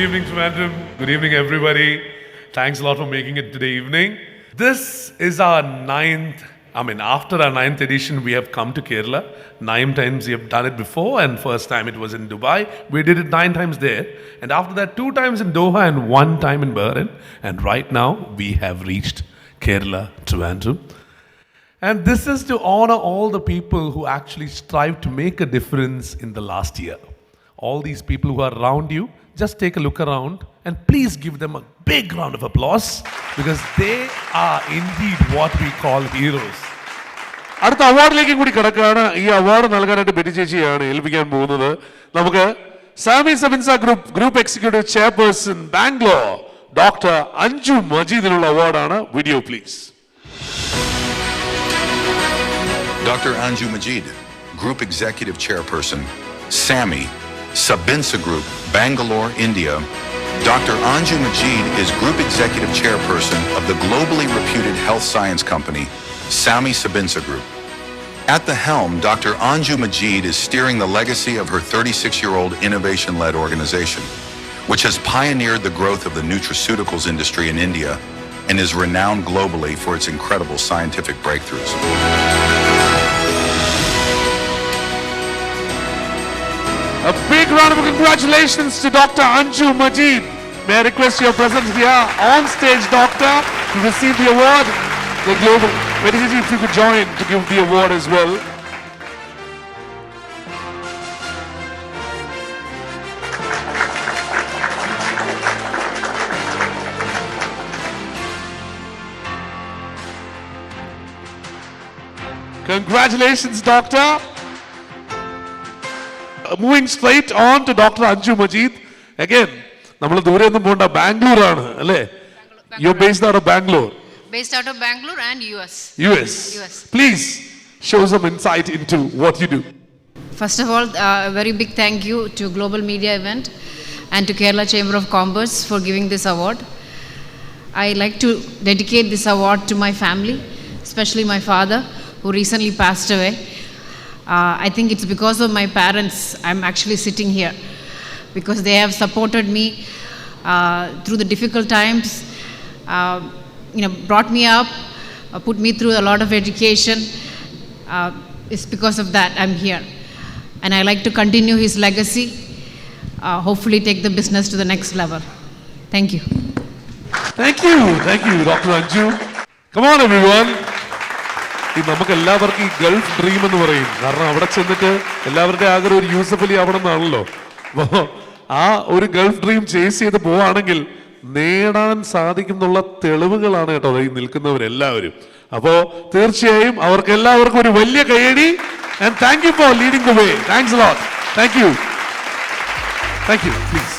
evening, Trivandrum. Good evening, everybody. Thanks a lot for making it today evening. This is our after our 9th edition, we have come to Kerala. 9 times we have done it before, and first time it was in Dubai. We did it 9 times there. And after that, 2 times in Doha and 1 time in Bahrain. And right now, we have reached Kerala, Trivandrum. And this is to honor all the people who actually strive to make a difference in the last year. All these people who are around you, just take a look around and please give them a big round of applause because they are indeed what we call heroes. അടുത്ത അവാർഡിലേക്ക് കൂടി കിടക്കുകയാണ്. ഈ award നൽകാനായിട്ട് Betty ചേച്ചിയാണ് ഏൽപ്പിക്കാൻ പോകുന്നത്. നമുക്ക് Sami Sabinsa group executive chairperson Bangalore doctor Anju മജീദിനുള്ള അവാർഡാണ്. Video please. Dr. Anju Majid, Group Executive Chairperson, SAMI, Sabinsa Group, Bangalore, India. Dr. Anju Majid is Group Executive Chairperson of the globally reputed health science company, SAMI Sabinsa Group. At the helm, Dr. Anju Majid is steering the legacy of her 36-year-old innovation-led organization, which has pioneered the growth of the nutraceuticals industry in India and is renowned globally for its incredible scientific breakthroughs. A big round of congratulations to Dr. Anju Majid. May I request your presence here on stage, Doctor, to receive the award. The global. If you could join to give the award as well. Congratulations, Doctor. Moving straight on to Dr. Anju Majid. Again, നമ്മൾ ദൂരെ ഒന്നും പോകണ്ട, ബാംഗ്ലൂർ ആണ് അല്ലേ? You're based out of Bangalore. Based out of Bangalore and US. Please show some insight into what you do. First of all, a very big thank you to Global Media Event and to Kerala Chamber of Commerce for giving this award. I like to dedicate this award to my family, especially my father who recently passed away. I think it's because of my parents I'm actually sitting here, because they have supported me through the difficult times, brought me up, put me through a lot of education. It's because of that I'm here, and I like to continue his legacy, hopefully take the business to the next level. Thank you. Thank you, Dr. Anju. Come on, everyone. നമുക്ക് എല്ലാവർക്കും ഈ Gulf dream എന്ന് പറയും. കാരണം അവിടെ ചെന്നിട്ട് എല്ലാവരുടെയും ആഗ്രഹം ഒരു യൂസഫ് അലി അവിടെ നിന്നാണല്ലോ. അപ്പോൾ ആ ഒരു ഗൾഫ് ഡ്രീം ചേസ് ചെയ്ത് പോവാണെങ്കിൽ നേടാൻ സാധിക്കും എന്നുള്ള തെളിവുകളാണ് കേട്ടോ ഈ നിൽക്കുന്നവരെല്ലാവരും. അപ്പോ തീർച്ചയായും അവർക്ക് എല്ലാവർക്കും ഒരു വലിയ കയ്യടി. And thank you for leading the way. Thanks a lot. Thank you. Please.